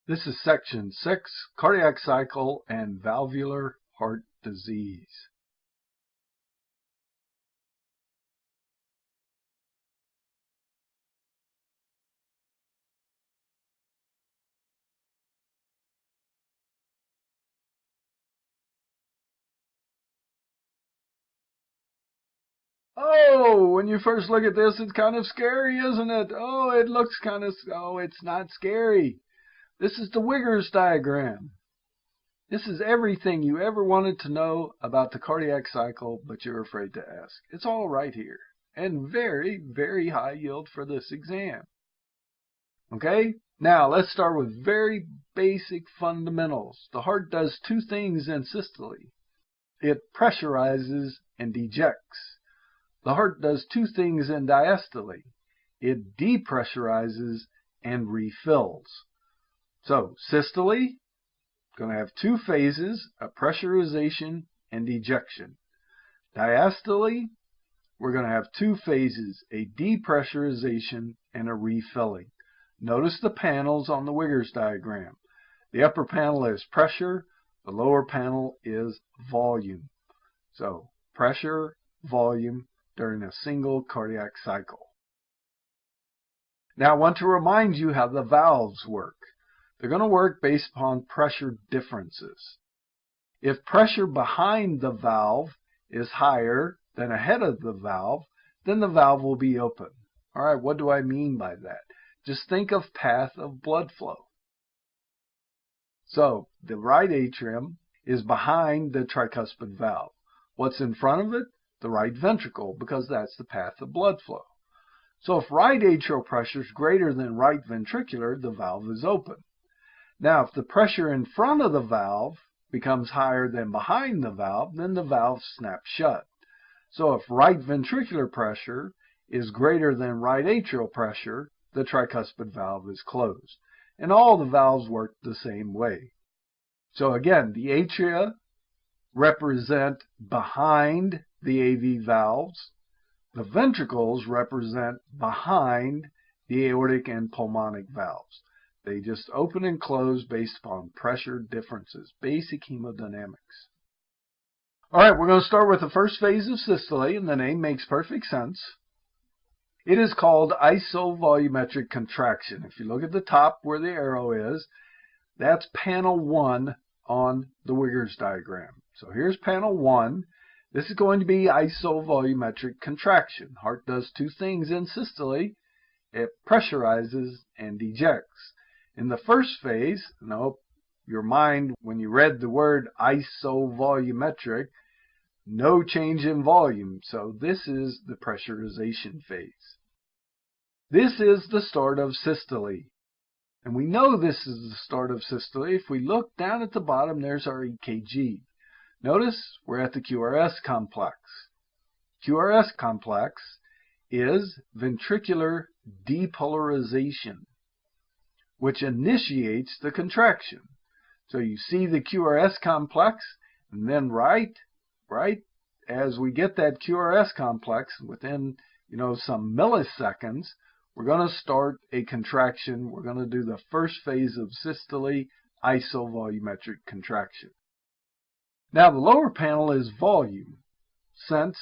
This is section 6, cardiac cycle and valvular heart disease. Oh, when you first look at this, it's kind of scary, isn't it? Oh, it looks kind of, oh, it's not scary. This is the Wigger's diagram. This is everything you ever wanted to know about the cardiac cycle, but you're afraid to ask. It's all right here, and very, very high yield for this exam. Okay, now let's start with very basic fundamentals. The heart does two things in systole. It pressurizes and ejects. The heart does two things in diastole. It depressurizes and refills. So systole, going to have two phases, a pressurization and ejection. Diastole, we're going to have two phases, a depressurization and a refilling. Notice the panels on the Wigger's diagram. The upper panel is pressure, the lower panel is volume. So pressure, volume during a single cardiac cycle. Now I want to remind you how the valves work. They're going to work based upon pressure differences. If pressure behind the valve is higher than ahead of the valve, then the valve will be open. All right, what do I mean by that? Just think of path of blood flow. So the right atrium is behind the tricuspid valve. What's in front of it? The right ventricle, because that's the path of blood flow. So if right atrial pressure is greater than right ventricular, the valve is open. Now, if the pressure in front of the valve becomes higher than behind the valve, then the valve snaps shut. So if right ventricular pressure is greater than right atrial pressure, the tricuspid valve is closed. And all the valves work the same way. So again, the atria represent behind the AV valves. The ventricles represent behind the aortic and pulmonic valves. They just open and close based upon pressure differences, basic hemodynamics. All right, we're going to start with the first phase of systole, and the name makes perfect sense. It is called isovolumetric contraction. If you look at the top where the arrow is, that's panel 1 on the Wigger's diagram. So here's panel 1. This is going to be isovolumetric contraction. Heart does two things in systole. It pressurizes and ejects. In the first phase, your mind, when you read the word isovolumetric, no change in volume. So this is the pressurization phase. This is the start of systole. And we know this is the start of systole. If we look down at the bottom, there's our EKG. Notice we're at the QRS complex. QRS complex is ventricular depolarization, which initiates the contraction. So you see the QRS complex, and then right as we get that QRS complex, within some milliseconds, we're going to start a contraction. We're going to do the first phase of systole, isovolumetric contraction. Now the lower panel is volume. Since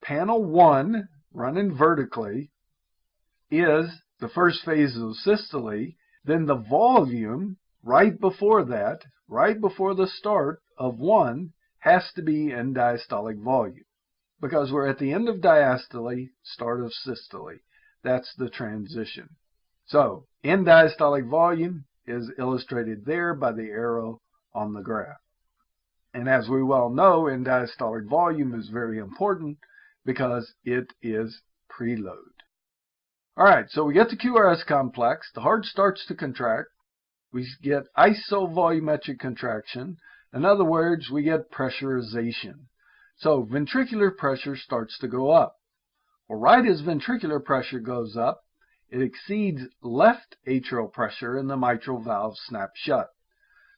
panel 1, running vertically, is the first phase of systole, then the volume right before that, right before the start of 1, has to be in diastolic volume, because we're at the end of diastole, start of systole. That's the transition. So in diastolic volume is illustrated there by the arrow on the graph. And as we well know, in diastolic volume is very important because it is preload. All right, so we get the QRS complex. The heart starts to contract. We get isovolumetric contraction. In other words, we get pressurization. So ventricular pressure starts to go up. Well, right as ventricular pressure goes up, it exceeds left atrial pressure and the mitral valve snaps shut.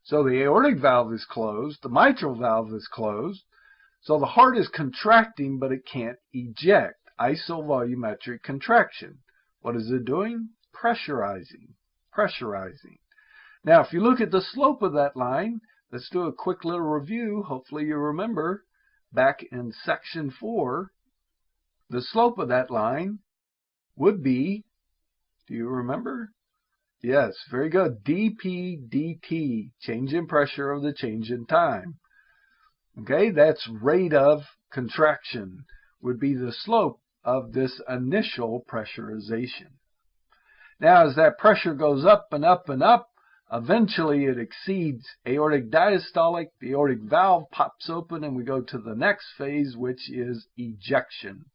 So the aortic valve is closed, the mitral valve is closed, so the heart is contracting, but it can't eject. Isovolumetric contraction. What is it doing? Pressurizing. Now, if you look at the slope of that line, let's do a quick little review. Hopefully you remember back in section 4, the slope of that line would be, do you remember? Yes, very good. dP dt, change in pressure of the change in time. Okay, that's rate of contraction, would be the slope of this initial pressurization. Now, as that pressure goes up and up and up, eventually it exceeds aortic diastolic, the aortic valve pops open, and we go to the next phase, which is ejection.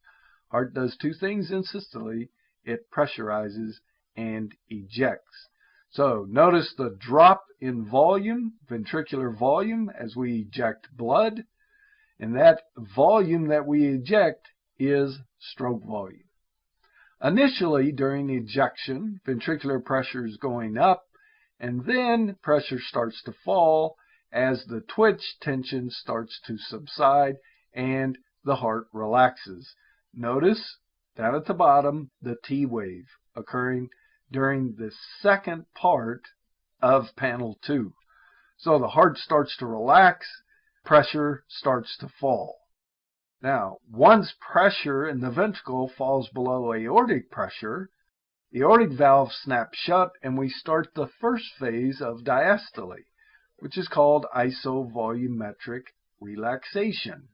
Heart does two things in systole: it pressurizes and ejects. So notice the drop in volume, ventricular volume, as we eject blood, and that volume that we eject is stroke volume. Initially, during ejection, ventricular pressure is going up, and then pressure starts to fall as the twitch tension starts to subside and the heart relaxes. Notice down at the bottom the T wave occurring during the second part of panel 2. So the heart starts to relax, pressure starts to fall. Now, once pressure in the ventricle falls below aortic pressure, the aortic valve snaps shut and we start the first phase of diastole, which is called isovolumetric relaxation.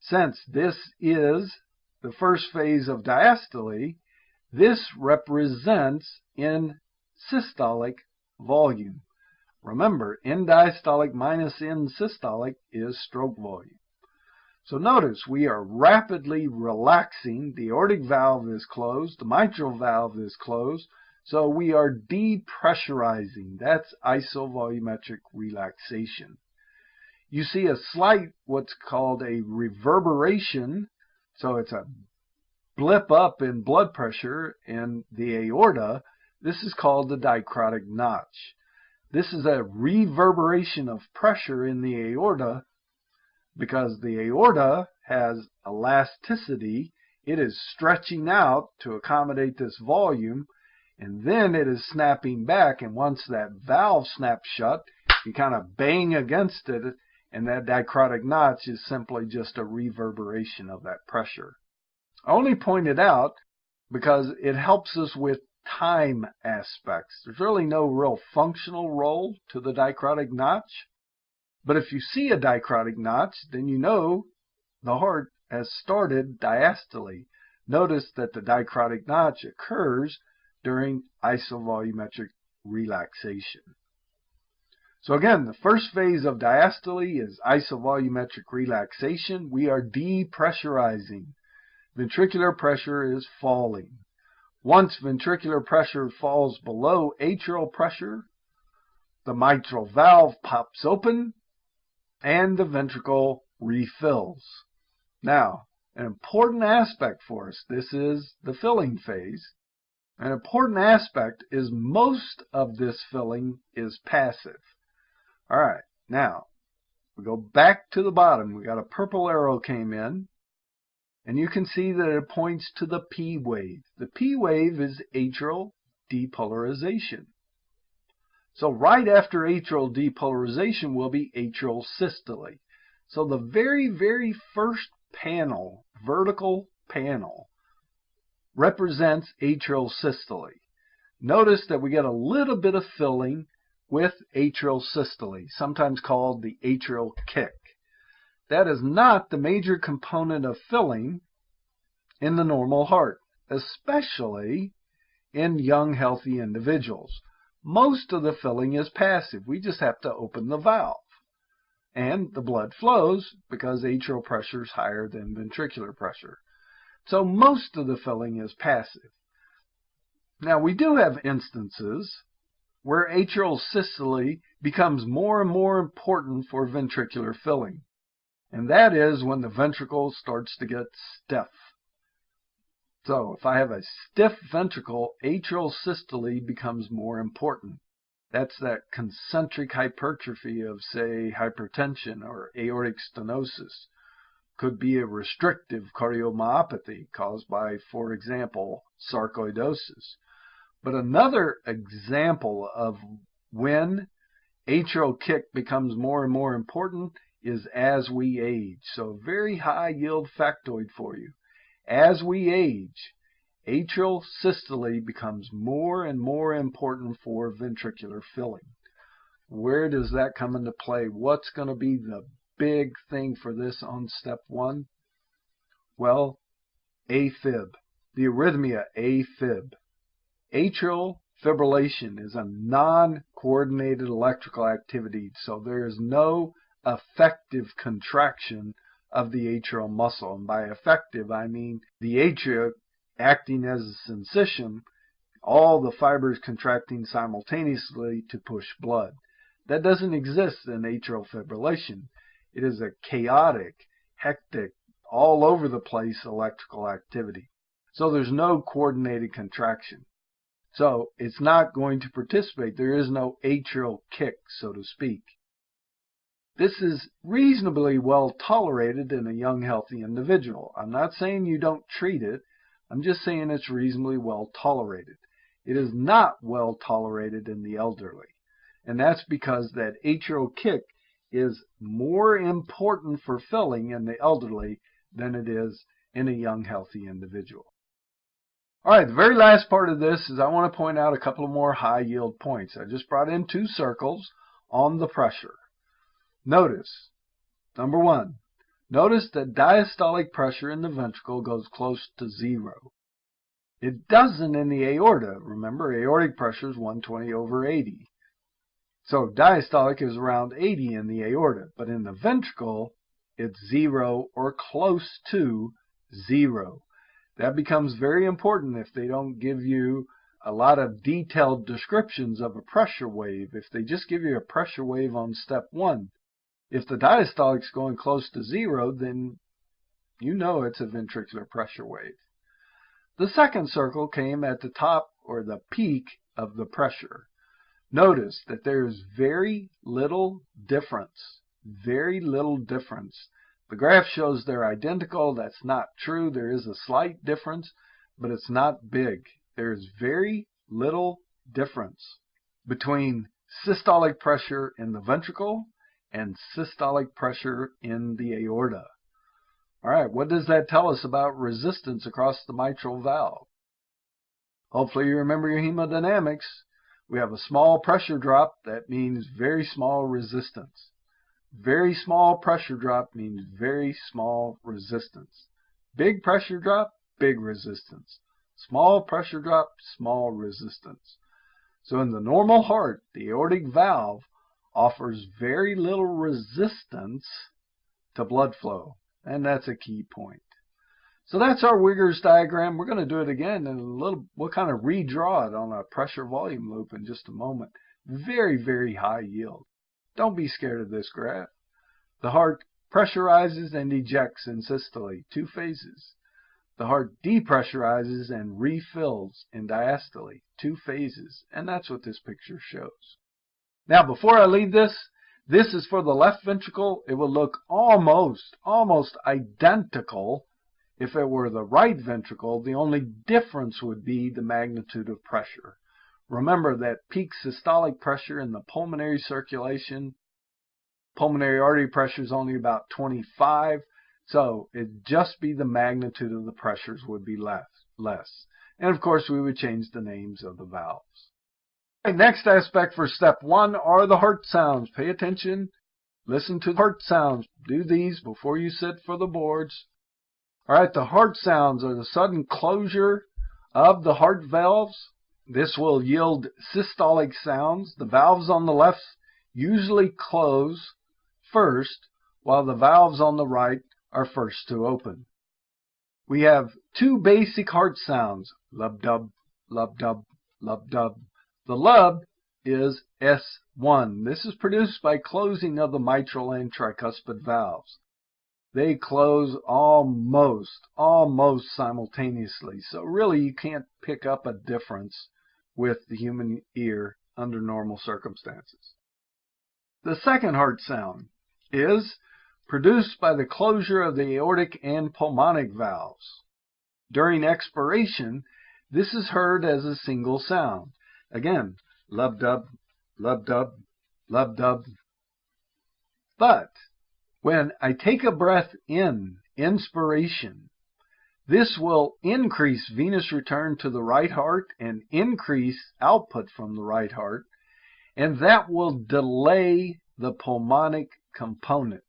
Since this is the first phase of diastole, this represents in systolic volume. Remember, in diastolic minus in systolic is stroke volume. So notice we are rapidly relaxing. The aortic valve is closed. The mitral valve is closed. So we are depressurizing. That's isovolumetric relaxation. You see a slight, what's called a reverberation. So it's a blip up in blood pressure in the aorta. This is called the dicrotic notch. This is a reverberation of pressure in the aorta because the aorta has elasticity. It is stretching out to accommodate this volume, and then it is snapping back, and once that valve snaps shut, you kind of bang against it, and that dicrotic notch is simply just a reverberation of that pressure. I only point it out because it helps us with time aspects. There's really no real functional role to the dicrotic notch, but if you see a dicrotic notch, then you know the heart has started diastole. Notice that the dicrotic notch occurs during isovolumetric relaxation. So again, the first phase of diastole is isovolumetric relaxation. We are depressurizing. Ventricular pressure is falling. Once ventricular pressure falls below atrial pressure, the mitral valve pops open and the ventricle refills. Now, an important aspect for us, this is the filling phase. An important aspect is most of this filling is passive. All right, now we go back to the bottom. We got a purple arrow came in, and you can see that it points to the P wave. The P wave is atrial depolarization. So right after atrial depolarization will be atrial systole. So the very, very first panel, vertical panel, represents atrial systole. Notice that we get a little bit of filling with atrial systole, sometimes called the atrial kick. That is not the major component of filling in the normal heart, especially in young, healthy individuals. Most of the filling is passive. We just have to open the valve. And the blood flows because atrial pressure is higher than ventricular pressure. So most of the filling is passive. Now, we do have instances where atrial systole becomes more and more important for ventricular filling. And that is when the ventricle starts to get stiff. So if I have a stiff ventricle, atrial systole becomes more important. That's that concentric hypertrophy of, say, hypertension or aortic stenosis. Could be a restrictive cardiomyopathy caused by, for example, sarcoidosis. But another example of when atrial kick becomes more and more important is as we age. So very high yield factoid for you. As we age, atrial systole becomes more and more important for ventricular filling. Where does that come into play? What's going to be the big thing for this on step 1? Well, AFib, the arrhythmia AFib. Atrial fibrillation is a non-coordinated electrical activity, so there is no effective contraction of the atrial muscle. And by effective, I mean the atria acting as a syncytium, all the fibers contracting simultaneously to push blood. That doesn't exist in atrial fibrillation. It is a chaotic, hectic, all over the place electrical activity. So there's no coordinated contraction. So it's not going to participate. There is no atrial kick, so to speak. This is reasonably well tolerated in a young, healthy individual. I'm not saying you don't treat it. I'm just saying it's reasonably well tolerated. It is not well tolerated in the elderly. And that's because that atrial kick is more important for filling in the elderly than it is in a young, healthy individual. All right, the very last part of this is I want to point out a couple of more high yield points. I just brought in 2 circles on the pressure. Notice, number 1, notice that diastolic pressure in the ventricle goes close to 0. It doesn't in the aorta. Remember, aortic pressure is 120/80. So diastolic is around 80 in the aorta, but in the ventricle, it's 0 or close to 0. That becomes very important if they don't give you a lot of detailed descriptions of a pressure wave. If they just give you a pressure wave on step 1, if the diastolic is going close to 0, then you know it's a ventricular pressure wave. The second circle came at the top or the peak of the pressure. Notice that there is very little difference. Very little difference. The graph shows they're identical. That's not true. There is a slight difference, but it's not big. There is very little difference between systolic pressure in the ventricle and systolic pressure in the aorta. All right, what does that tell us about resistance across the mitral valve? Hopefully you remember your hemodynamics. We have a small pressure drop. That means very small resistance. Very small pressure drop means very small resistance. Big pressure drop, big resistance. Small pressure drop, small resistance. So in the normal heart, the aortic valve offers very little resistance to blood flow. And that's a key point. So that's our Wigger's diagram. We're going to do it again in a little. We'll kind of redraw it on a pressure volume loop in just a moment. Very, very high yield. Don't be scared of this graph. The heart pressurizes and ejects in systole, 2 phases. The heart depressurizes and refills in diastole, 2 phases. And that's what this picture shows. Now, before I leave this is for the left ventricle. It will look almost identical if it were the right ventricle. The only difference would be the magnitude of pressure. Remember that peak systolic pressure in the pulmonary circulation, pulmonary artery pressure is only about 25, so it'd just be the magnitude of the pressures would be less. And of course we would change the names of the valves. Okay, next aspect for step 1 are the heart sounds. Pay attention, listen to the heart sounds. Do these before you sit for the boards. All right, the heart sounds are the sudden closure of the heart valves. This will yield systolic sounds. The valves on the left usually close first, while the valves on the right are first to open. We have 2 basic heart sounds, lub-dub, lub-dub, lub-dub. The lub is S1. This is produced by closing of the mitral and tricuspid valves. They close almost simultaneously. So really you can't pick up a difference with the human ear under normal circumstances. The second heart sound is produced by the closure of the aortic and pulmonic valves. During expiration, this is heard as a single sound. Again, lub-dub, lub-dub, lub-dub. But when I take a breath in, inspiration, this will increase venous return to the right heart and increase output from the right heart, and that will delay the pulmonic component.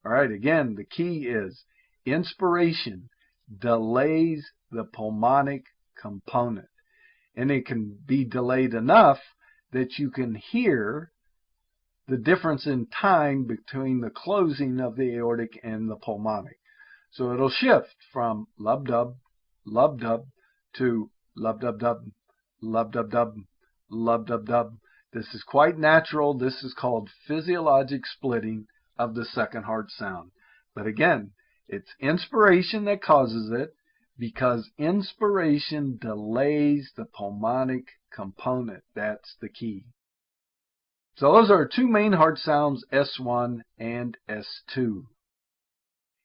All right, again, the key is inspiration delays the pulmonic component. And it can be delayed enough that you can hear the difference in time between the closing of the aortic and the pulmonic. So it'll shift from lub-dub, lub-dub to lub-dub-dub, lub-dub-dub, lub-dub-dub. This is quite natural. This is called physiologic splitting of the second heart sound. But again, it's inspiration that causes it because inspiration delays the pulmonic component. That's the key. So those are two main heart sounds, S1 and S2.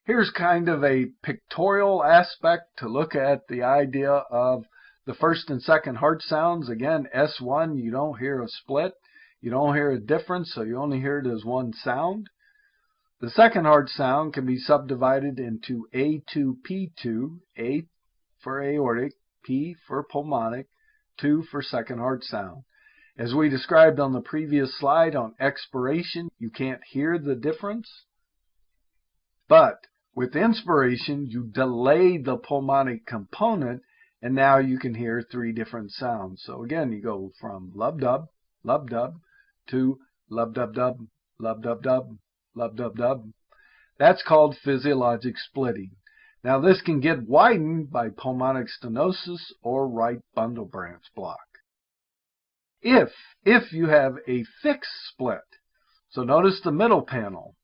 Here's kind of a pictorial aspect to look at the idea of the first and second heart sounds. Again, S1, you don't hear a split. You don't hear a difference, so you only hear it as one sound. The second heart sound can be subdivided into A2, P2, A for aortic, P for pulmonic, 2 for second heart sound. As we described on the previous slide, on expiration, you can't hear the difference. But with inspiration, you delay the pulmonic component, and now you can hear 3 different sounds. So again, you go from lub-dub, lub-dub, to lub-dub-dub, lub-dub-dub, lub-dub-dub. That's called physiologic splitting. Now this can get widened by pulmonic stenosis or right bundle branch block. If you have a fixed split, so notice the middle panel,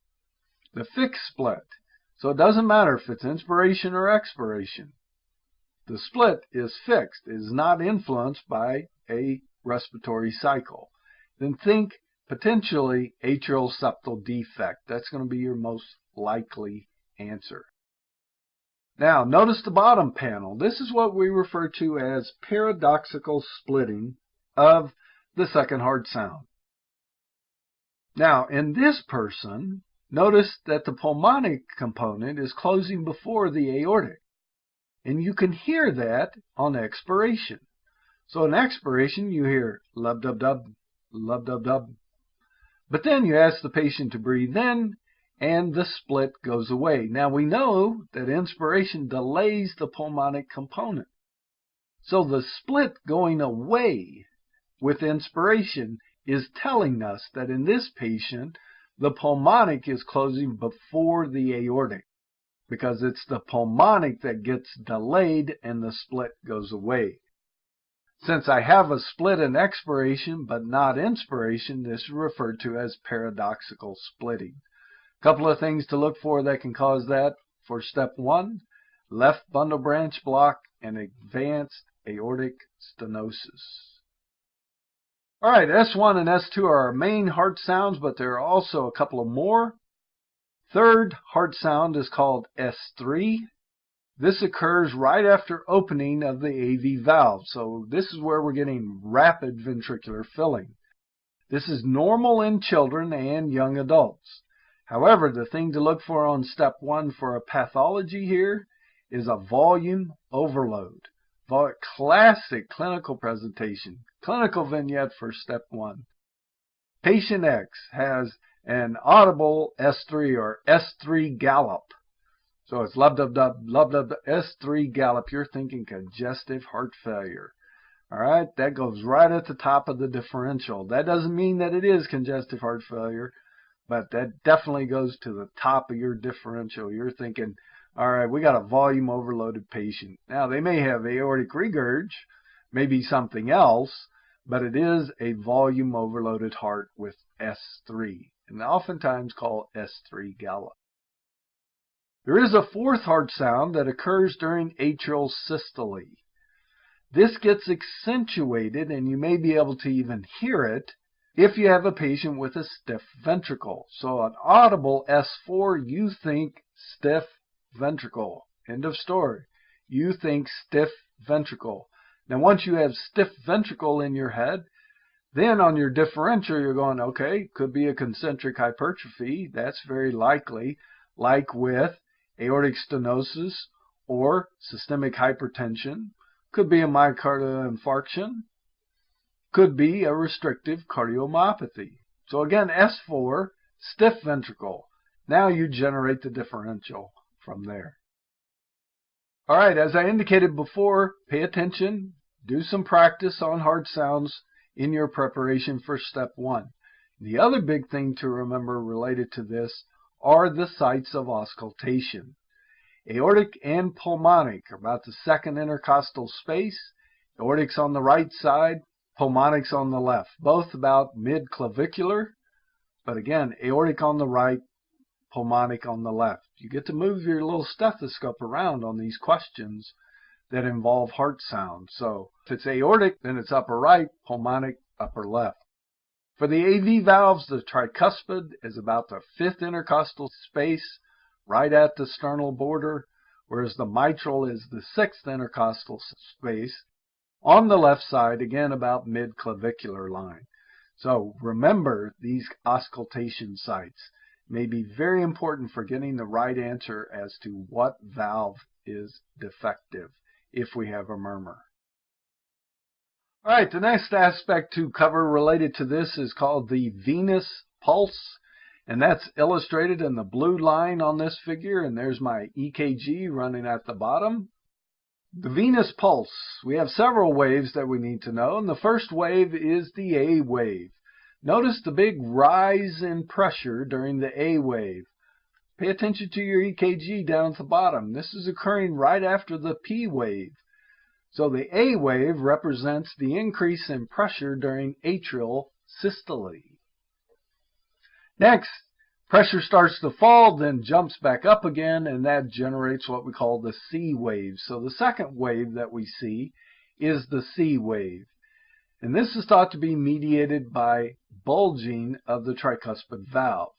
the fixed split. So it doesn't matter if it's inspiration or expiration. The split is fixed, it is not influenced by a respiratory cycle. Then think potentially atrial septal defect. That's going to be your most likely answer. Now, notice the bottom panel. This is what we refer to as paradoxical splitting of the second heart sound. Now, in this person, notice that the pulmonic component is closing before the aortic. And you can hear that on expiration. So in expiration, you hear lub-dub-dub, lub-dub-dub. But then you ask the patient to breathe in, and the split goes away. Now we know that inspiration delays the pulmonic component. So the split going away with inspiration is telling us that in this patient, the pulmonic is closing before the aortic, because it's the pulmonic that gets delayed and the split goes away. Since I have a split in expiration but not inspiration, this is referred to as paradoxical splitting. A couple of things to look for that can cause that. For step 1, left bundle branch block and advanced aortic stenosis. All right, S1 and S2 are our main heart sounds, but there are also a couple of more. Third heart sound is called S3. This occurs right after opening of the AV valve. So this is where we're getting rapid ventricular filling. This is normal in children and young adults. However, the thing to look for on step 1 for a pathology here is a volume overload. Classic clinical presentation, clinical vignette for step 1. Patient X has an audible S3 or S3 gallop. So it's lub-dub-dub, lub-dub-dub, S3 gallop. You're thinking congestive heart failure. All right, that goes right at the top of the differential. That doesn't mean that it is congestive heart failure, but that definitely goes to the top of your differential. You're thinking, all right, we got a volume overloaded patient. Now, they may have aortic regurg, maybe something else, but it is a volume overloaded heart with S3, and oftentimes called S3 gallop. There is a fourth heart sound that occurs during atrial systole. This gets accentuated, and you may be able to even hear it if you have a patient with a stiff ventricle. So an audible S4, you think stiff ventricle. End of story. You think stiff ventricle. Now once you have stiff ventricle in your head, Then on your differential, you're going, okay, could be a concentric hypertrophy. That's very likely, like with aortic stenosis or systemic hypertension. Could be a myocardial infarction. Could be a restrictive cardiomyopathy. So again, S4, stiff ventricle. Now you generate the differential from there. All right, as I indicated before, pay attention, do some practice on hard sounds in your preparation for step 1. The other big thing to remember related to this are the sites of auscultation. Aortic and pulmonic are about the second intercostal space. Aortic's on the right side, pulmonic's on the left, both about mid-clavicular, but again, aortic on the right, pulmonic on the left. You get to move your little stethoscope around on these questions that involve heart sound. So if it's aortic, then it's upper right, pulmonic, upper left. For the AV valves, the tricuspid is about the fifth intercostal space, right at the sternal border, whereas the mitral is the sixth intercostal space, on the left side, again about mid-clavicular line. So remember these auscultation sites. May be very important for getting the right answer as to what valve is defective if we have a murmur. All right, the next aspect to cover related to this is called the venous pulse, and that's illustrated in the blue line on this figure, and there's my EKG running at the bottom. The venous pulse, we have several waves that we need to know, and the first wave is the A wave. Notice the big rise in pressure during the A wave. Pay attention to your EKG down at the bottom. This is occurring right after the P wave. So the A wave represents the increase in pressure during atrial systole. Next, pressure starts to fall, then jumps back up again, and that generates what we call the C wave. So the second wave that we see is the C wave. And this is thought to be mediated by bulging of the tricuspid valve.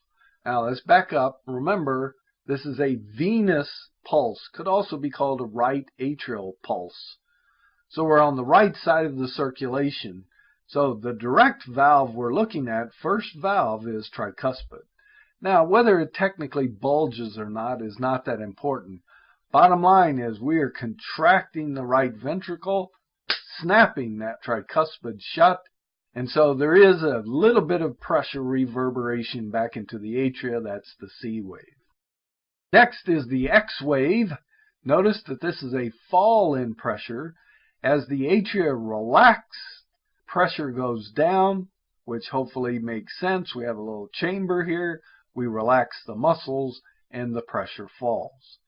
Now let's back up. Remember, this is a venous pulse. Could also be called a right atrial pulse. So we're on the right side of the circulation. So the direct valve we're looking at, first valve, is tricuspid. Now whether it technically bulges or not is not that important. Bottom line is we are contracting the right ventricle, snapping that tricuspid shut, and so there is a little bit of pressure reverberation back into the atria. That's the C wave. Next is the X wave. Notice that this is a fall in pressure. As the atria relax, pressure goes down, which hopefully makes sense. We have a little chamber here. We relax the muscles and the pressure falls.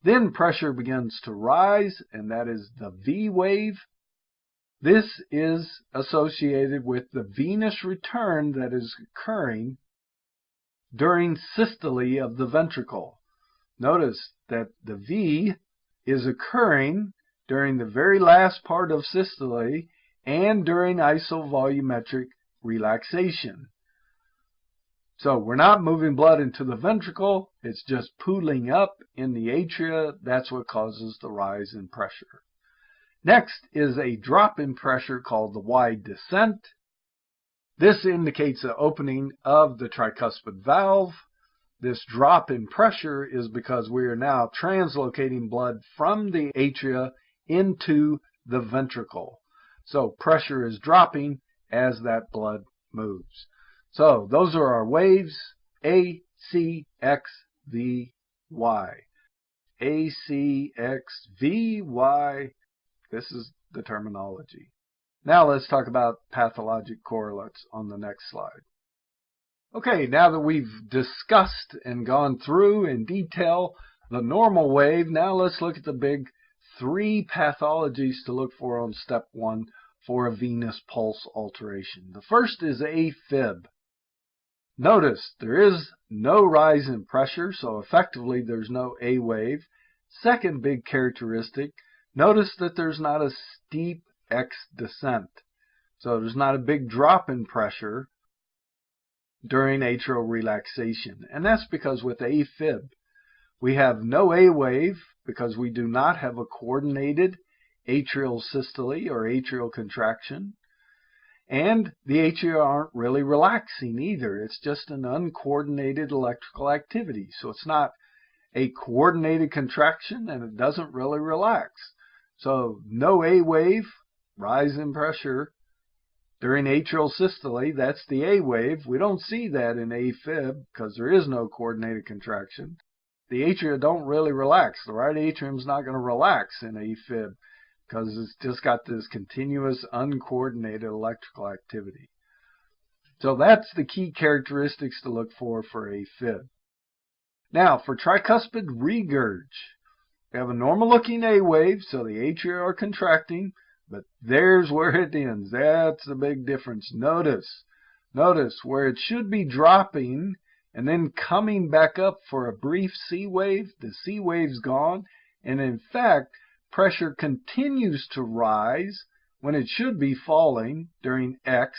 Then pressure begins to rise, and that is the V wave. This is associated with the venous return that is occurring during systole of the ventricle. Notice that the V is occurring during the very last part of systole and during isovolumetric relaxation. So we're not moving blood into the ventricle, it's just pooling up in the atria. That's what causes the rise in pressure. Next is a drop in pressure called the Y descent. This indicates the opening of the tricuspid valve. This drop in pressure is because we are now translocating blood from the atria into the ventricle. So pressure is dropping as that blood moves. So those are our waves, A, C, X, V, Y. A, C, X, V, Y. This is the terminology. Now let's talk about pathologic correlates on the next slide. Okay, now that we've discussed and gone through in detail the normal wave, now let's look at the big 3 pathologies to look for on step 1 for a venous pulse alteration. The first is AFib. Notice there is no rise in pressure, so effectively there's no A wave. Second big characteristic, notice that there's not a steep X descent. So there's not a big drop in pressure during atrial relaxation. And that's because with AFib, we have no A wave because we do not have a coordinated atrial systole or atrial contraction. And the atria aren't really relaxing either. It's just an uncoordinated electrical activity. So it's not a coordinated contraction, and it doesn't really relax. So no A wave, rise in pressure during atrial systole. That's the A wave. We don't see that in AFib because there is no coordinated contraction. The atria don't really relax. The right atrium's not going to relax in AFib because it's just got this continuous uncoordinated electrical activity. So that's the key characteristics to look for AFib. Now, for tricuspid regurg, we have a normal looking A wave, so the atria are contracting, but there's where it ends. That's the big difference. Notice where it should be dropping and then coming back up for a brief C wave, the C wave's gone, and in fact, pressure continues to rise when it should be falling during X.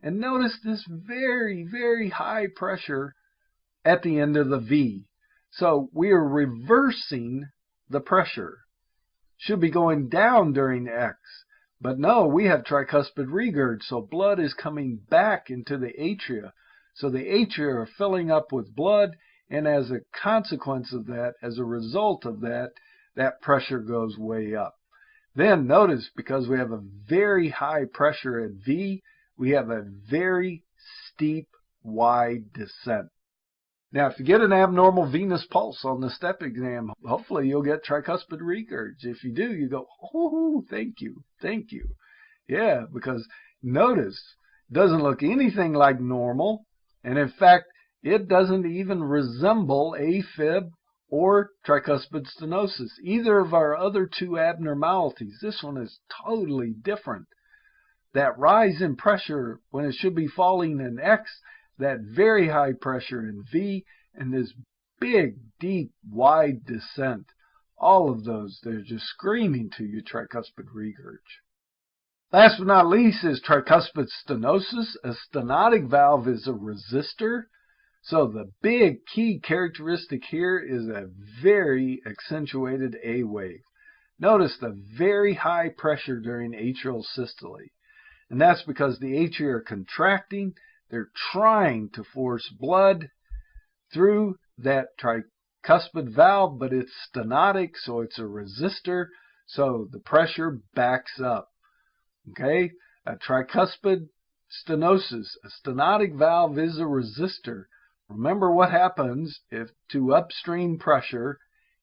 And notice this very, very high pressure at the end of the V. So we are reversing the pressure. Should be going down during X. But no, we have tricuspid regurg, so blood is coming back into the atria. So the atria are filling up with blood, and as a consequence of that, as a result of that, that pressure goes way up. Then notice, because we have a very high pressure at V, we have a very steep, wide descent. Now, if you get an abnormal venous pulse on the step exam, hopefully you'll get tricuspid regurg. If you do, you go, oh, thank you. Yeah, because notice, it doesn't look anything like normal. And in fact, it doesn't even resemble AFib or tricuspid stenosis, either of our other two abnormalities. This one is totally different. That rise in pressure when it should be falling in X, that very high pressure in V, and this big, deep, wide descent. All of those, they're just screaming to you tricuspid regurg. Last but not least is tricuspid stenosis. A stenotic valve is a resistor. So the big key characteristic here is a very accentuated A wave. Notice the very high pressure during atrial systole. And that's because the atria are contracting. They're trying to force blood through that tricuspid valve, but it's stenotic, so it's a resistor, so the pressure backs up. Okay, a tricuspid stenosis, a stenotic valve is a resistor. Remember what happens if to upstream pressure,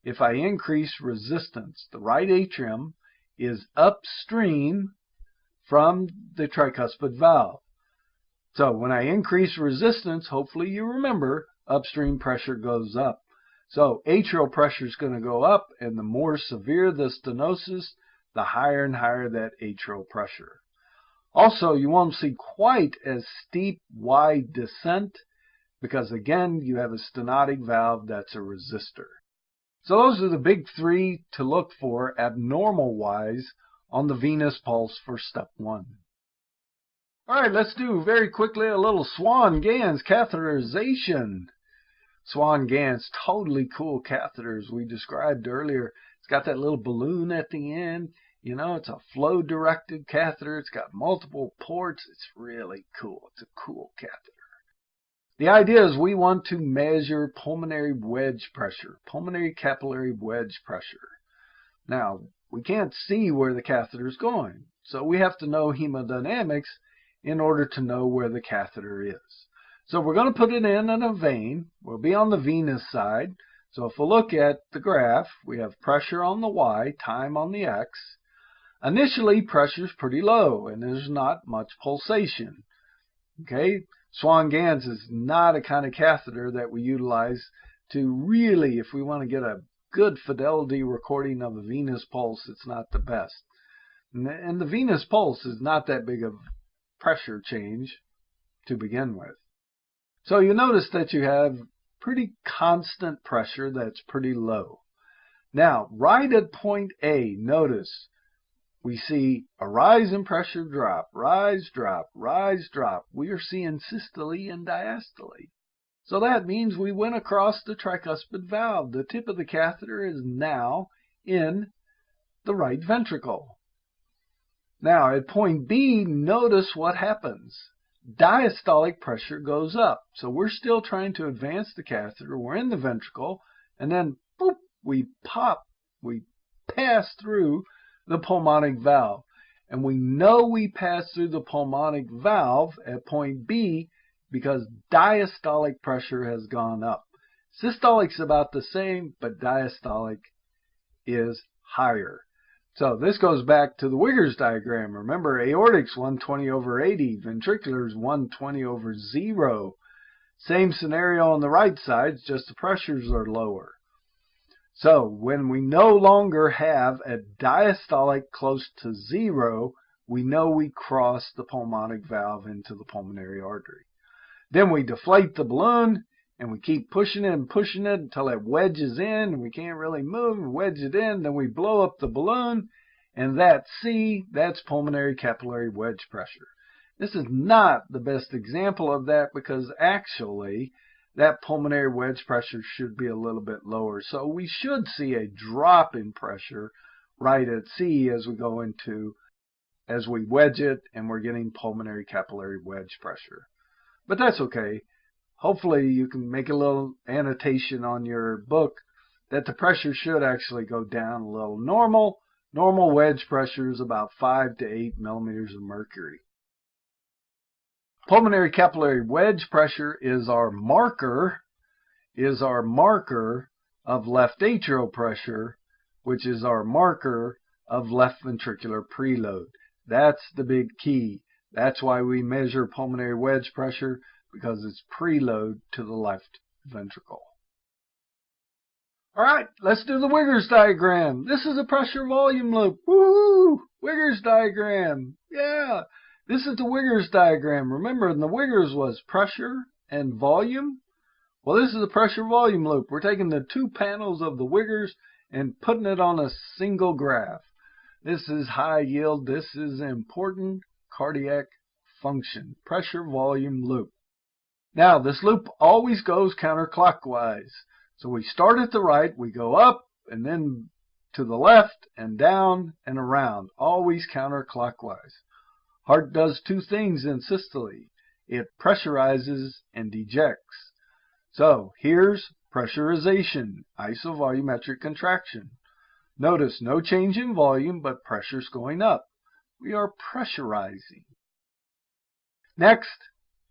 if I increase resistance. The right atrium is upstream from the tricuspid valve. So when I increase resistance, hopefully you remember, upstream pressure goes up. So atrial pressure is going to go up, and the more severe the stenosis, the higher and higher that atrial pressure. Also, you won't see quite as steep, wide descent because, again, you have a stenotic valve that's a resistor. So those are the big three to look for abnormal-wise on the venous pulse for step 1. All right, let's do very quickly a little Swan-Ganz catheterization. Swan-Ganz, totally cool catheters we described earlier. It's got that little balloon at the end. You know, it's a flow-directed catheter. It's got multiple ports. It's really cool. It's a cool catheter. The idea is we want to measure pulmonary wedge pressure, pulmonary capillary wedge pressure. Now, we can't see where the catheter is going, so we have to know hemodynamics in order to know where the catheter is. So we're going to put it in a vein. We'll be on the venous side. So if we look at the graph, we have pressure on the Y, time on the X. Initially, pressure is pretty low, and there's not much pulsation. Okay, Swan-Ganz is not a kind of catheter that we utilize to really, if we want to get a good fidelity recording of a venous pulse, it's not the best. And the venous pulse is not that big of pressure change to begin with. So you notice that you have pretty constant pressure that's pretty low. Now, right at point A, notice we see a rise in pressure, drop, rise, drop, rise, drop. We are seeing systole and diastole. So that means we went across the tricuspid valve. The tip of the catheter is now in the right ventricle. Now, at point B, notice what happens. Diastolic pressure goes up. So we're still trying to advance the catheter. We're in the ventricle, and then boop, we pass through the pulmonic valve. And we know we pass through the pulmonic valve at point B because diastolic pressure has gone up. Systolic's about the same, but diastolic is higher. So this goes back to the Wiggers diagram. Remember, aortic's 120/80, ventricular's 120/0. Same scenario on the right side, just the pressures are lower. So when we no longer have a diastolic close to 0, we know we cross the pulmonic valve into the pulmonary artery. Then we deflate the balloon, and we keep pushing it until it wedges in, and we can't really move, and wedge it in. Then we blow up the balloon, and that's pulmonary capillary wedge pressure. This is not the best example of that because actually that pulmonary wedge pressure should be a little bit lower. So we should see a drop in pressure right at C as we wedge it and we're getting pulmonary capillary wedge pressure. But that's okay. Hopefully you can make a little annotation on your book that the pressure should actually go down a little. Normal wedge pressure is about 5 to 8 millimeters of mercury. Pulmonary capillary wedge pressure is our marker of left atrial pressure, which is our marker of left ventricular preload. That's the big key. That's why we measure pulmonary wedge pressure, because it's preload to the left ventricle. All right, let's do the Wiggers diagram. This is a pressure volume loop. Woohoo! Wiggers diagram. Yeah. This is the Wiggers diagram. Remember, the Wiggers was pressure and volume. Well, this is a pressure volume loop. We're taking the two panels of the Wiggers and putting it on a single graph. This is high yield. This is important cardiac function. Pressure volume loop. Now, this loop always goes counterclockwise. So we start at the right, we go up, and then to the left, and down, and around. Always counterclockwise. Heart does two things in systole. It pressurizes and ejects. So here's pressurization, isovolumetric contraction. Notice no change in volume, but pressure's going up. We are pressurizing. Next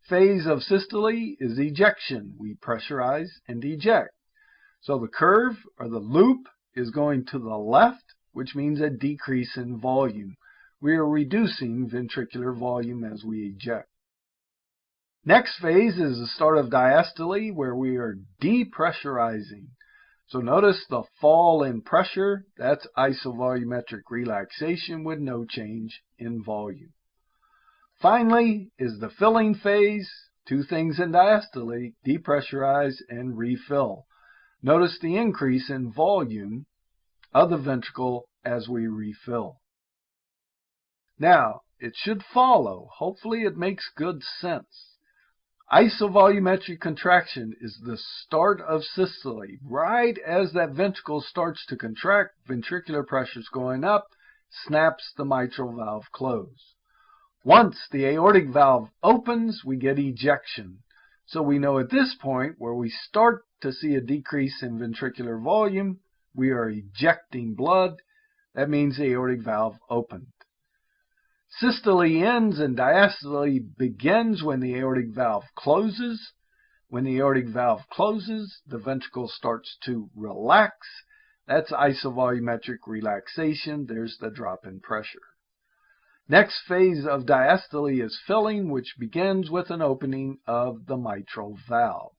phase of systole is ejection. We pressurize and eject. So the curve or the loop is going to the left, which means a decrease in volume. We are reducing ventricular volume as we eject. Next phase is the start of diastole, where we are depressurizing. So notice the fall in pressure. That's isovolumetric relaxation with no change in volume. Finally is the filling phase. Two things in diastole: depressurize and refill. Notice the increase in volume of the ventricle as we refill. Now, it should follow. Hopefully it makes good sense. Isovolumetric contraction is the start of systole. Right as that ventricle starts to contract, ventricular pressure is going up, snaps the mitral valve closed. Once the aortic valve opens, we get ejection. So we know at this point, where we start to see a decrease in ventricular volume, we are ejecting blood. That means the aortic valve opened. Systole ends and diastole begins when the aortic valve closes. When the aortic valve closes, the ventricle starts to relax. That's isovolumetric relaxation. There's the drop in pressure. Next phase of diastole is filling, which begins with an opening of the mitral valve.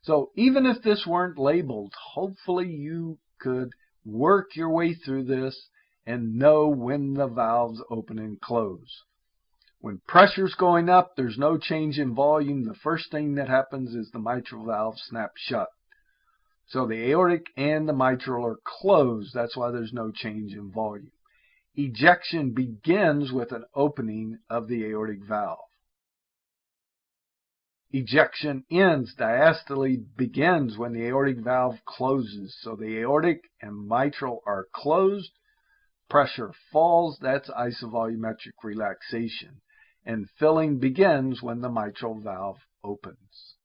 So even if this weren't labeled, hopefully you could work your way through this and know when the valves open and close. When pressure's going up, there's no change in volume. The first thing that happens is the mitral valve snaps shut. So the aortic and the mitral are closed. That's why there's no change in volume. Ejection begins with an opening of the aortic valve. Ejection ends, diastole begins when the aortic valve closes. So the aortic and mitral are closed. pressure falls, that's isovolumetric relaxation. And filling begins when the mitral valve opens.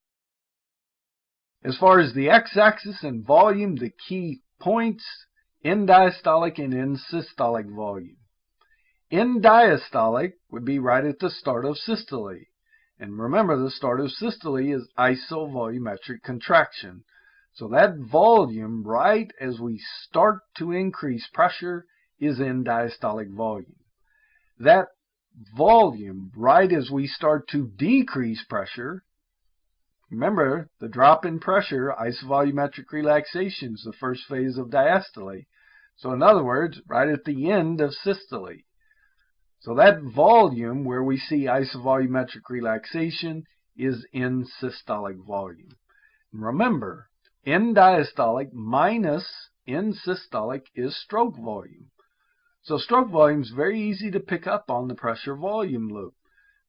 As far as the x-axis and volume, the key points, end diastolic and end systolic volume. End diastolic would be right at the start of systole. And remember, the start of systole is isovolumetric contraction. So that volume, right as we start to increase pressure, is end diastolic volume. That volume, right as we start to decrease pressure, remember, the drop in pressure, isovolumetric relaxation, is the first phase of diastole. So in other words, right at the end of systole. So that volume where we see isovolumetric relaxation is end systolic volume. And remember, end diastolic minus end systolic is stroke volume. So stroke volume is very easy to pick up on the pressure volume loop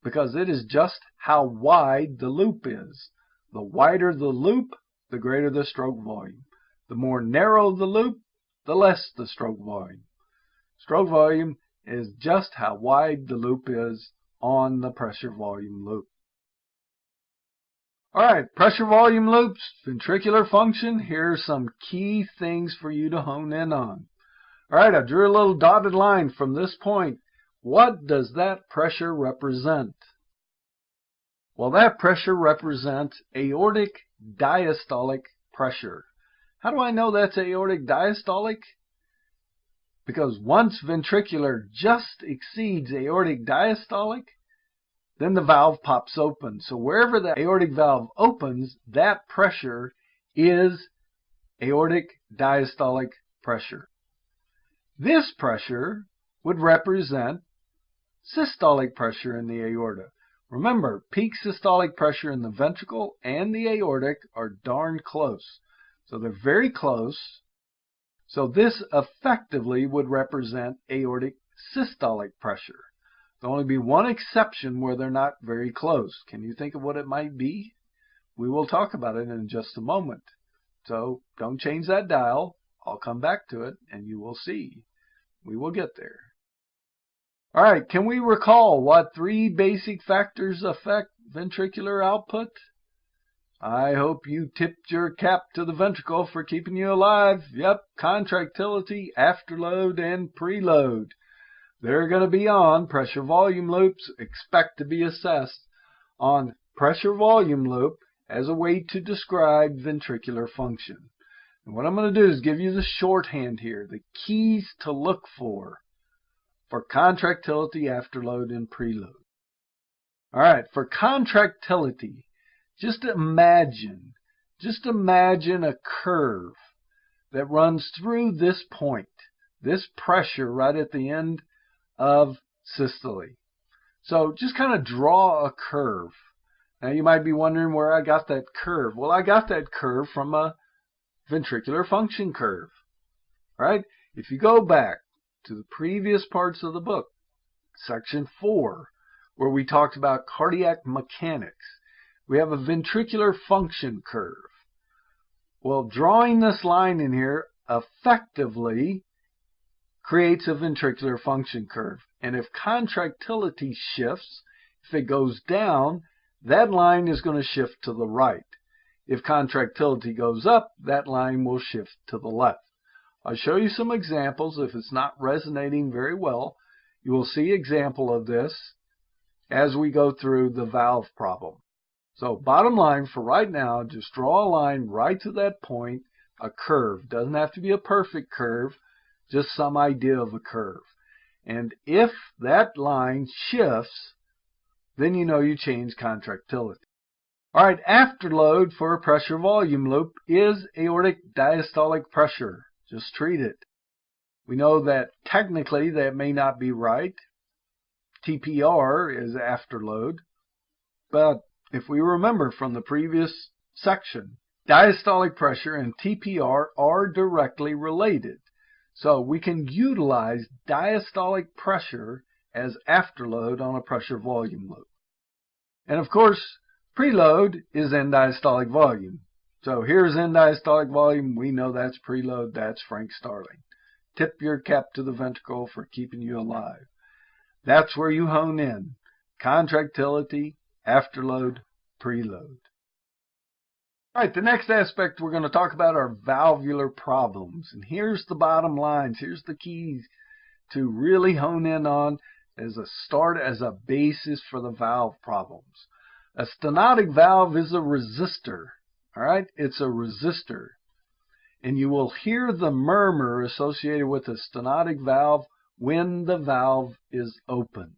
because it is just how wide the loop is. The wider the loop, the greater the stroke volume. The more narrow the loop, the less the stroke volume. Stroke volume is just how wide the loop is on the pressure volume loop. Alright, pressure volume loops, ventricular function. Here are some key things for you to hone in on. Alright, I drew a little dotted line from this point. What does that pressure represent? Well, that pressure represents aortic diastolic pressure. How do I know that's aortic diastolic? Because once ventricular just exceeds aortic diastolic, then the valve pops open. So wherever the aortic valve opens, that pressure is aortic diastolic pressure. This pressure would represent systolic pressure in the aorta. Remember, peak systolic pressure in the ventricle and the aortic are darn close. So they're very close. So this effectively would represent aortic systolic pressure. There'll only be one exception where they're not very close. Can you think of what it might be? We will talk about it in just a moment. So don't change that dial. I'll come back to it and you will see. We will get there. All right, can we recall what three basic factors affect ventricular output? I hope you tipped your cap to the ventricle for keeping you alive. Yep, contractility, afterload, and preload. They're going to be on pressure volume loops. Expect to be assessed on pressure volume loop as a way to describe ventricular function. And what I'm going to do is give you the shorthand here, the keys to look for contractility, afterload, and preload. All right, for contractility, just imagine a curve that runs through this point, this pressure right at the end of systole. So just kind of draw a curve. Now you might be wondering where I got that curve. Well, I got that curve from a ventricular function curve. All right? If you go back to the previous parts of the book, section 4, where we talked about cardiac mechanics, we have a ventricular function curve. Well, drawing this line in here effectively creates a ventricular function curve. And if contractility shifts, if it goes down, that line is going to shift to the right. If contractility goes up, that line will shift to the left. I'll show you some examples. If it's not resonating very well, you will see an example of this as we go through the valve problem. So bottom line for right now, just draw a line right to that point, a curve. Doesn't have to be a perfect curve, just some idea of a curve. And if that line shifts, then you know you change contractility. All right, afterload for a pressure volume loop is aortic diastolic pressure. Just treat it. We know that technically that may not be right. TPR is afterload. But if we remember from the previous section, diastolic pressure and TPR are directly related. So we can utilize diastolic pressure as afterload on a pressure volume loop. And of course, preload is end diastolic volume. So here's end diastolic volume. We know that's preload. That's Frank Starling. tip your cap to the ventricle for keeping you alive. That's where you hone in. Contractility, afterload, preload. All right, the next aspect we're going to talk about are valvular problems. And here's the bottom lines. Here's the keys to really hone in on as a basis for the valve problems. A stenotic valve is a resistor. All right, it's a resistor. And you will hear the murmur associated with a stenotic valve when the valve is open.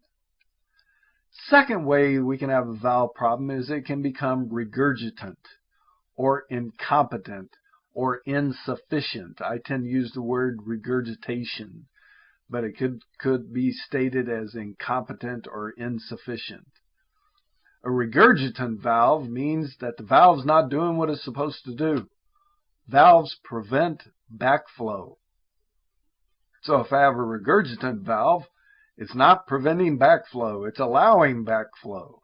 Second way we can have a valve problem is it can become regurgitant or incompetent or insufficient. I tend to use the word regurgitation, but it could be stated as incompetent or insufficient. A regurgitant valve means that the valve's not doing what it's supposed to do. Valves prevent backflow. So if I have a regurgitant valve, it's not preventing backflow, it's allowing backflow.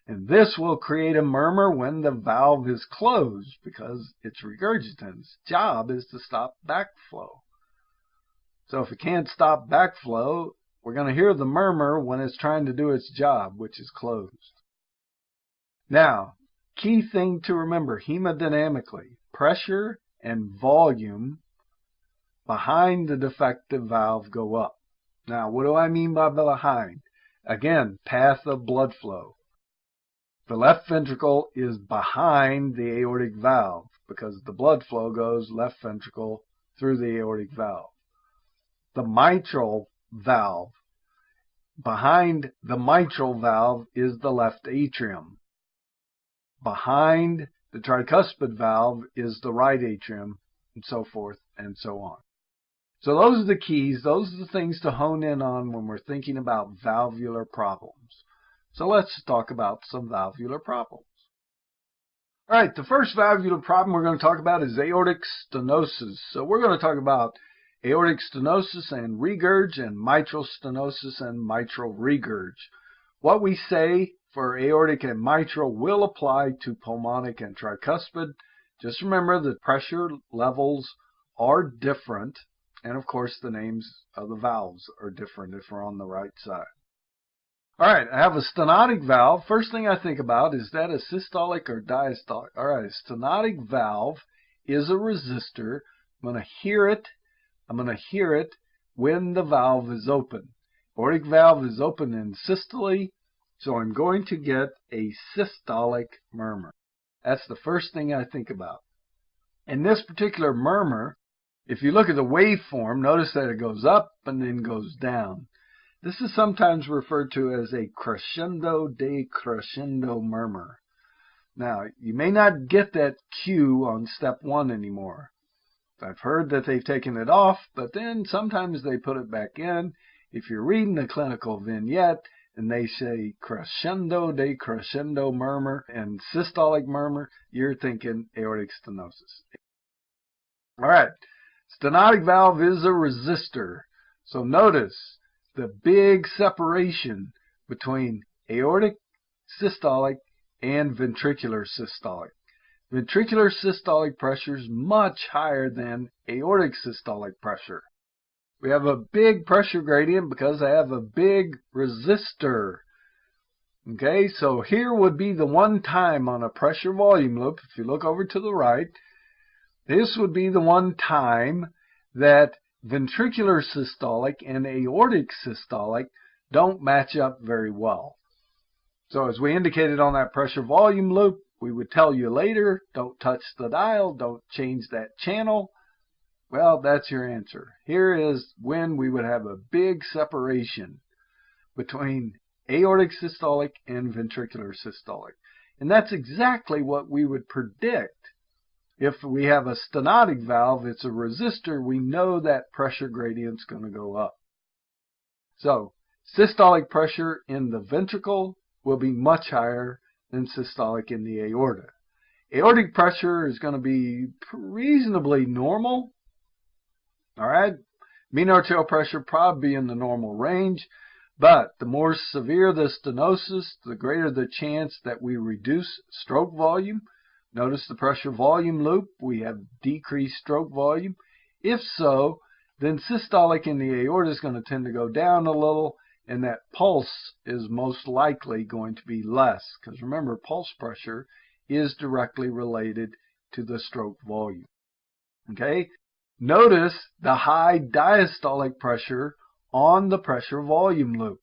And this will create a murmur when the valve is closed because it's regurgitant. Its job is to stop backflow. So if it can't stop backflow, we're going to hear the murmur when it's trying to do its job, which is closed. Now, key thing to remember, hemodynamically, pressure and volume behind the defective valve go up. Now, what do I mean by behind? Again, path of blood flow. The left ventricle is behind the aortic valve because the blood flow goes left ventricle through the aortic valve. The mitral valve, behind the mitral valve is the left atrium. Behind the tricuspid valve is the right atrium, and so forth and so on. So those are the keys, those are the things to hone in on when we're thinking about valvular problems. So let's talk about some valvular problems. All right, the first valvular problem we're going to talk about is aortic stenosis. So we're going to talk about aortic stenosis and regurg, and mitral stenosis and mitral regurg. What we say for aortic and mitral will apply to pulmonic and tricuspid. Just remember the pressure levels are different, and of course the names of the valves are different if we're on the right side. All right, I have a stenotic valve. First thing I think about, is that a systolic or diastolic? All right, a stenotic valve is a resistor. I'm going to hear it when the valve is open. Aortic valve is open in systole, so I'm going to get a systolic murmur. That's the first thing I think about. In this particular murmur, if you look at the waveform, notice that it goes up and then goes down. This is sometimes referred to as a crescendo decrescendo murmur. Now, you may not get that cue on step 1 anymore. I've heard that they've taken it off, but then sometimes they put it back in. If you're reading a clinical vignette and they say crescendo decrescendo murmur and systolic murmur, you're thinking aortic stenosis. All right, stenotic valve is a resistor. So notice the big separation between aortic systolic and ventricular systolic. Ventricular systolic pressure is much higher than aortic systolic pressure. We have a big pressure gradient because I have a big resistor. Okay, so here would be the one time on a pressure volume loop. If you look over to the right, this would be the one time that ventricular systolic and aortic systolic don't match up very well. So as we indicated on that pressure volume loop, we would tell you later, don't touch the dial, don't change that channel. Well, that's your answer. Here is when we would have a big separation between aortic systolic and ventricular systolic. And that's exactly what we would predict. If we have a stenotic valve, it's a resistor, we know that pressure gradient's going to go up. So, systolic pressure in the ventricle will be much higher than systolic in the aorta. Aortic pressure is going to be reasonably normal. All right, mean arterial pressure probably in the normal range, but the more severe the stenosis, the greater the chance that we reduce stroke volume. Notice the pressure volume loop, we have decreased stroke volume. If so, then systolic in the aorta is going to tend to go down a little, and that pulse is most likely going to be less. Because remember, pulse pressure is directly related to the stroke volume. Okay? Notice the high diastolic pressure on the pressure volume loop.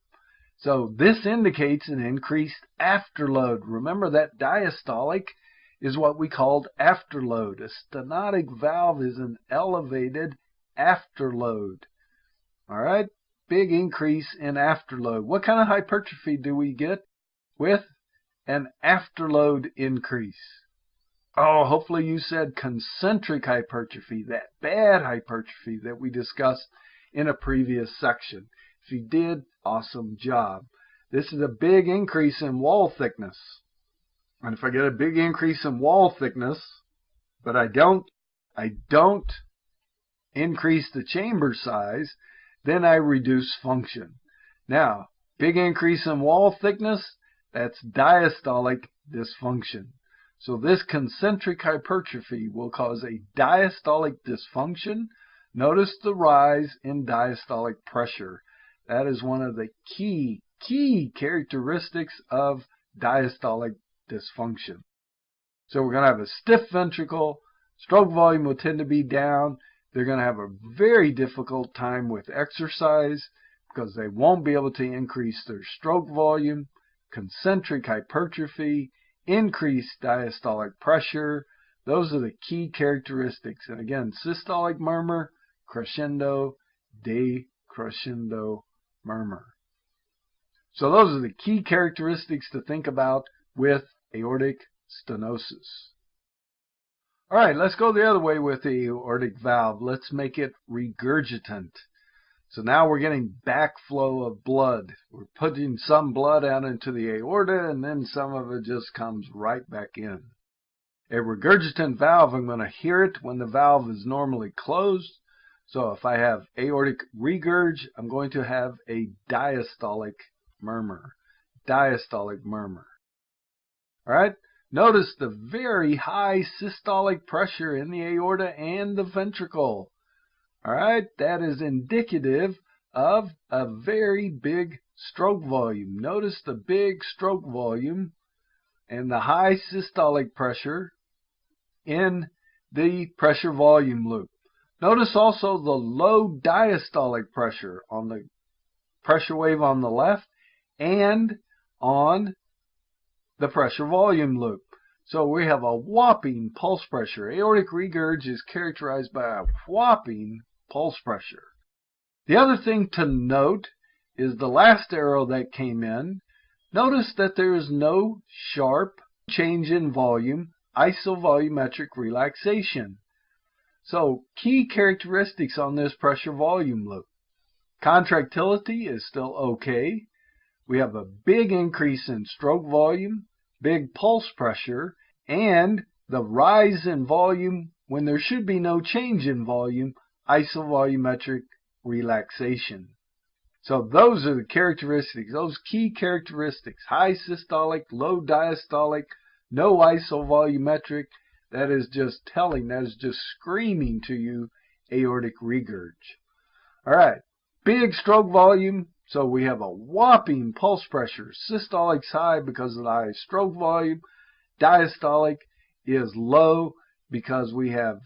So this indicates an increased afterload. Remember that diastolic is what we called afterload. A stenotic valve is an elevated afterload. All right? Big increase in afterload. What kind of hypertrophy do we get with an afterload increase? Oh, hopefully you said concentric hypertrophy, that bad hypertrophy that we discussed in a previous section. If you did, awesome job. This is a big increase in wall thickness. And if I get a big increase in wall thickness, but I don't increase the chamber size, then I reduce function. Now, big increase in wall thickness, that's diastolic dysfunction. So this concentric hypertrophy will cause a diastolic dysfunction. Notice the rise in diastolic pressure. That is one of the key characteristics of diastolic dysfunction. So we're going to have a stiff ventricle. Stroke volume will tend to be down. They're going to have a very difficult time with exercise because they won't be able to increase their stroke volume. Concentric hypertrophy, increased diastolic pressure. Those are the key characteristics. And again, systolic murmur, crescendo, decrescendo murmur. So those are the key characteristics to think about with aortic stenosis. All right, let's go the other way with the aortic valve. Let's make it regurgitant. So now we're getting backflow of blood. We're putting some blood out into the aorta, and then some of it just comes right back in. A regurgitant valve, I'm going to hear it when the valve is normally closed. So if I have aortic regurg, I'm going to have a diastolic murmur. Diastolic murmur. All right? Notice the very high systolic pressure in the aorta and the ventricle. All right, that is indicative of a very big stroke volume. Notice the big stroke volume and the high systolic pressure in the pressure volume loop. Notice also the low diastolic pressure on the pressure wave on the left and on the pressure volume loop. So we have a whopping pulse pressure. Aortic regurg is characterized by a whopping pulse pressure. The other thing to note is the last arrow that came in. Notice that there is no sharp change in volume, isovolumetric relaxation. So key characteristics on this pressure volume loop. Contractility is still okay. We have a big increase in stroke volume, big pulse pressure, and the rise in volume when there should be no change in volume, isovolumetric relaxation. So those are the characteristics, those key characteristics. High systolic, low diastolic, no isovolumetric. That is just telling, that is just screaming to you aortic regurg. All right, big stroke volume. So we have a whopping pulse pressure. Systolic's high because of the high stroke volume. Diastolic is low because we have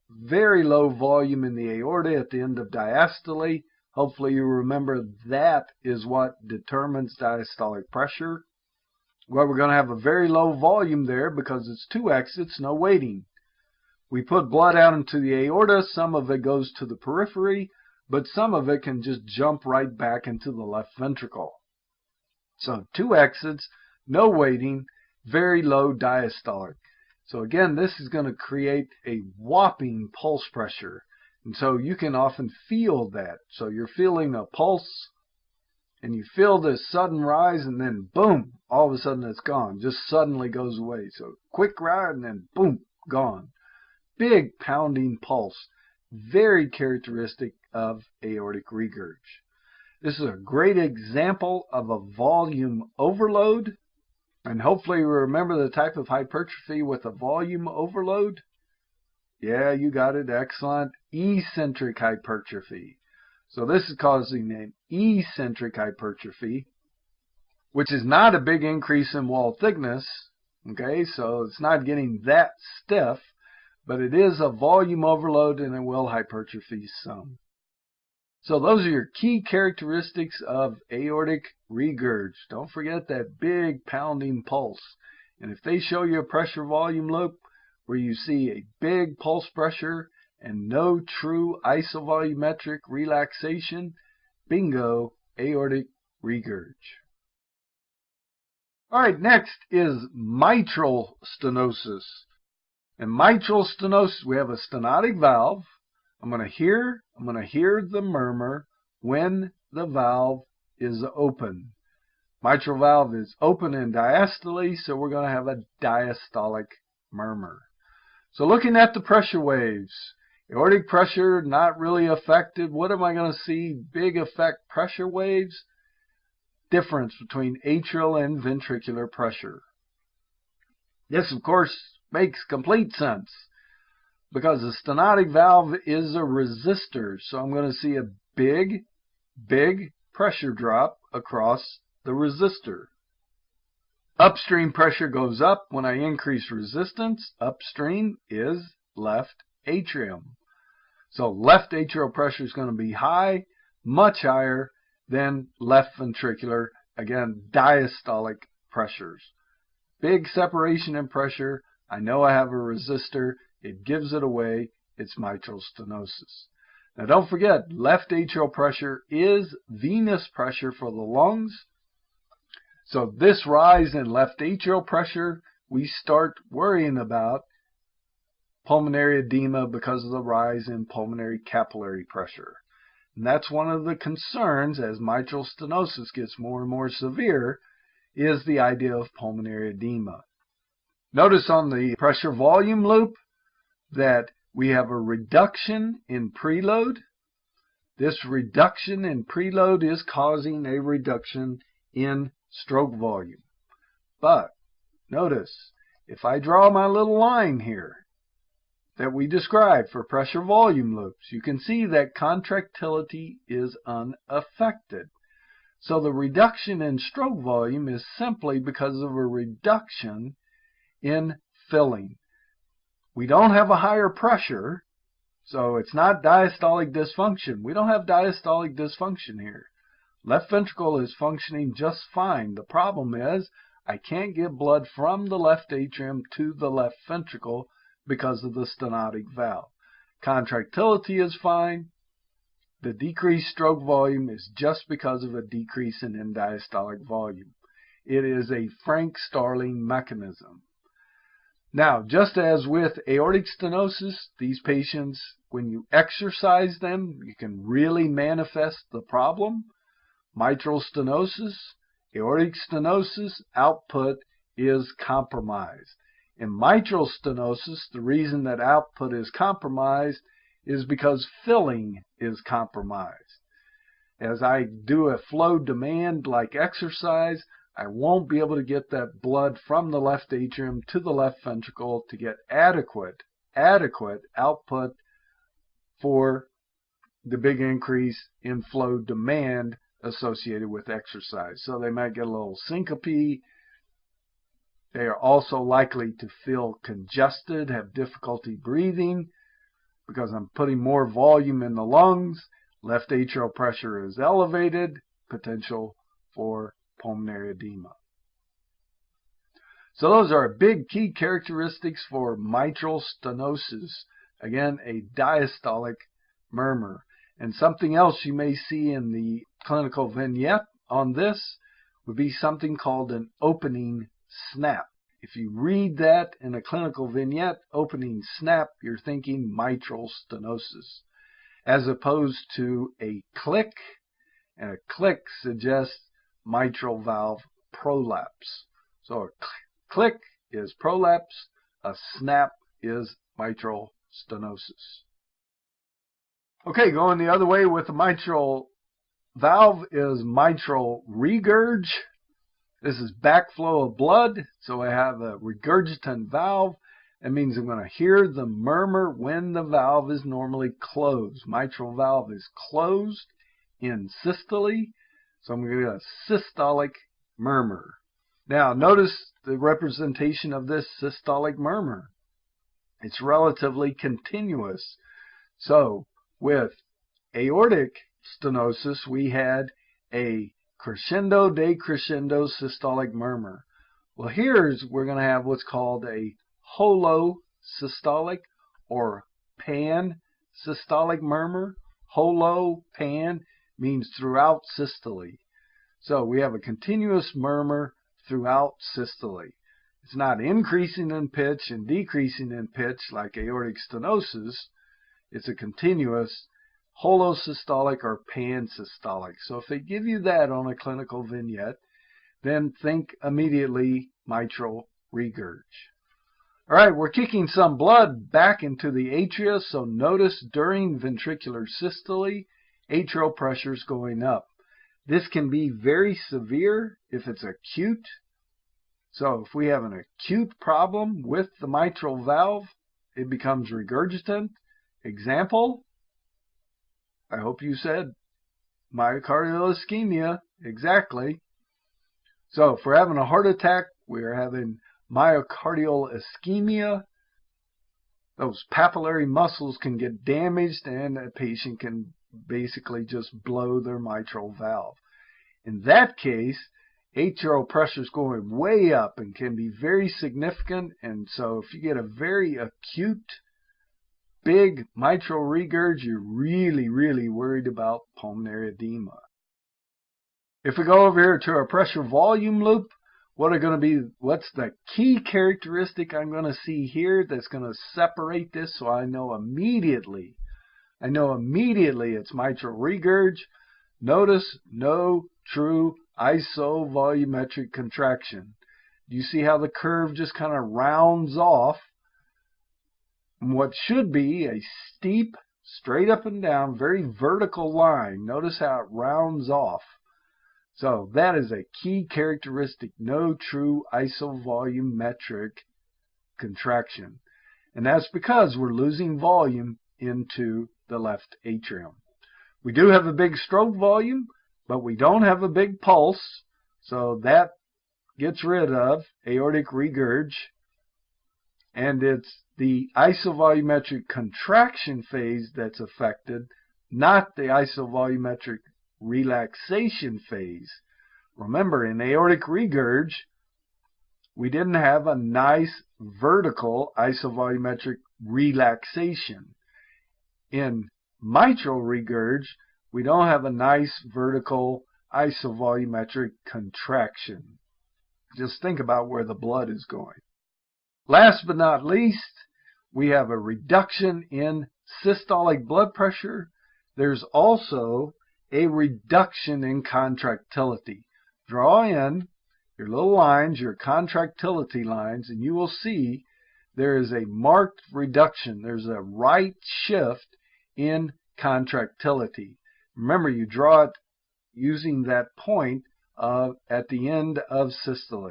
very low volume in the aorta at the end of diastole. Hopefully you remember that is what determines diastolic pressure. Well, we're going to have a very low volume there because it's two exits, no waiting. We put blood out into the aorta. Some of it goes to the periphery, but some of it can just jump right back into the left ventricle. So two exits, no waiting, very low diastolic. So again, this is going to create a whopping pulse pressure. And so you can often feel that. So you're feeling a pulse, and you feel this sudden rise, and then boom, all of a sudden it's gone. Just suddenly goes away. So quick ride, and then boom, gone. Big pounding pulse. Very characteristic of aortic regurg. This is a great example of a volume overload. And hopefully you remember the type of hypertrophy with a volume overload. Yeah, you got it. Excellent. Eccentric hypertrophy. So this is causing an eccentric hypertrophy, which is not a big increase in wall thickness. Okay, so it's not getting that stiff, but it is a volume overload and it will hypertrophy some. So those are your key characteristics of aortic regurg. Don't forget that big pounding pulse. And if they show you a pressure volume loop where you see a big pulse pressure and no true isovolumetric relaxation, bingo, aortic regurg. All right, next is mitral stenosis. In mitral stenosis, we have a stenotic valve. I'm going to hear the murmur when the valve is open. Mitral valve is open and diastole, so we're going to have a diastolic murmur. So looking at the pressure waves, aortic pressure not really affected. What am I going to see? Big effect pressure waves. Difference between atrial and ventricular pressure. This, of course, makes complete sense because the stenotic valve is a resistor. So I'm going to see a big pressure drop across the resistor. Upstream pressure goes up when I increase resistance. Upstream is left atrium. So left atrial pressure is going to be high, much higher than left ventricular. Again, diastolic pressures. Big separation in pressure. I know I have a resistor. It gives it away. It's mitral stenosis. Now don't forget, left atrial pressure is venous pressure for the lungs. So this rise in left atrial pressure, we start worrying about pulmonary edema because of the rise in pulmonary capillary pressure. And that's one of the concerns as mitral stenosis gets more and more severe, is the idea of pulmonary edema. Notice on the pressure volume loop that we have a reduction in preload. This reduction in preload is causing a reduction in stroke volume. But notice, if I draw my little line here that we described for pressure volume loops, you can see that contractility is unaffected. So the reduction in stroke volume is simply because of a reduction in filling. We don't have a higher pressure, so it's not diastolic dysfunction. We don't have diastolic dysfunction here. Left ventricle is functioning just fine. The problem is I can't get blood from the left atrium to the left ventricle because of the stenotic valve. Contractility is fine. The decreased stroke volume is just because of a decrease in end-diastolic volume. It is a Frank-Starling mechanism. Now, just as with aortic stenosis, these patients, when you exercise them, you can really manifest the problem. Mitral stenosis, aortic stenosis, output is compromised. In mitral stenosis, the reason that output is compromised is because filling is compromised. As I do a flow demand like exercise, I won't be able to get that blood from the left atrium to the left ventricle to get adequate output for the big increase in flow demand associated with exercise. So they might get a little syncope. They are also likely to feel congested, have difficulty breathing because I'm putting more volume in the lungs. Left atrial pressure is elevated, potential for pulmonary edema. So those are big key characteristics for mitral stenosis. Again, a diastolic murmur. And something else you may see in the clinical vignette on this would be something called an opening snap. If you read that in a clinical vignette, opening snap, you're thinking mitral stenosis, as opposed to a click, and a click suggests mitral valve prolapse. So a click is prolapse, a snap is mitral stenosis. Okay, going the other way with the mitral valve is mitral regurg. This is backflow of blood, so I have a regurgitant valve, That means I'm going to hear the murmur when the valve is normally closed. Mitral valve is closed in systole, so I'm going to get a systolic murmur. Now, notice the representation of this systolic murmur. It's relatively continuous. So, with aortic stenosis, we had a crescendo decrescendo systolic murmur. Well, here's we're going to have what's called a holosystolic or pan-systolic murmur. Holo, pan means throughout systole. So we have a continuous murmur throughout systole. It's not increasing in pitch and decreasing in pitch like aortic stenosis. It's a continuous holosystolic or pan-systolic. So if they give you that on a clinical vignette, then think immediately mitral regurg. All right, we're kicking some blood back into the atria, so notice during ventricular systole, atrial pressure is going up. This can be very severe if it's acute. So if we have an acute problem with the mitral valve, it becomes regurgitant. Example, I hope you said myocardial ischemia. Exactly. So if we're having a heart attack, we're having myocardial ischemia. Those papillary muscles can get damaged and a patient can basically just blow their mitral valve. In that case, atrial pressure is going way up and can be very significant. And so if you get a very acute big mitral regurg, you're really, really worried about pulmonary edema. If we go over here to our pressure volume loop, what's the key characteristic I'm going to see here that's going to separate this so I know immediately it's mitral regurg? Notice no true isovolumetric contraction. Do you see how the curve just kind of rounds off? What should be a steep, straight up and down, very vertical line. Notice how it rounds off. So that is a key characteristic, no true isovolumetric contraction. And that's because we're losing volume into the left atrium. We do have a big stroke volume, but we don't have a big pulse, so that gets rid of aortic regurg. And it's the isovolumetric contraction phase that's affected, not the isovolumetric relaxation phase. Remember, in aortic regurg, we didn't have a nice vertical isovolumetric relaxation. In mitral regurg, we don't have a nice vertical isovolumetric contraction. Just think about where the blood is going. Last but not least, we have a reduction in systolic blood pressure. There's also a reduction in contractility. Draw in your little lines, your contractility lines, and you will see there is a marked reduction. There's a right shift in contractility. Remember, you draw it using that point at the end of systole.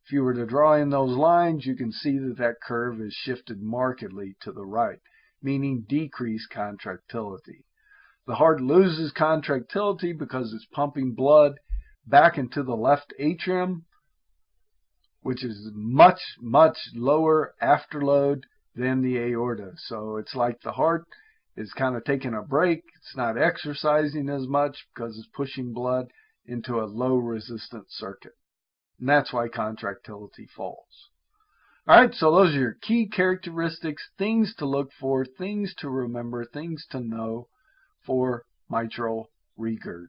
If you were to draw in those lines, you can see that that curve is shifted markedly to the right, meaning decreased contractility. The heart loses contractility because it's pumping blood back into the left atrium, which is much, much lower afterload than the aorta. So it's like the heart is kind of taking a break. It's not exercising as much because it's pushing blood into a low resistance circuit. And that's why contractility falls. All right, so those are your key characteristics, things to look for, things to remember, things to know for mitral regurg.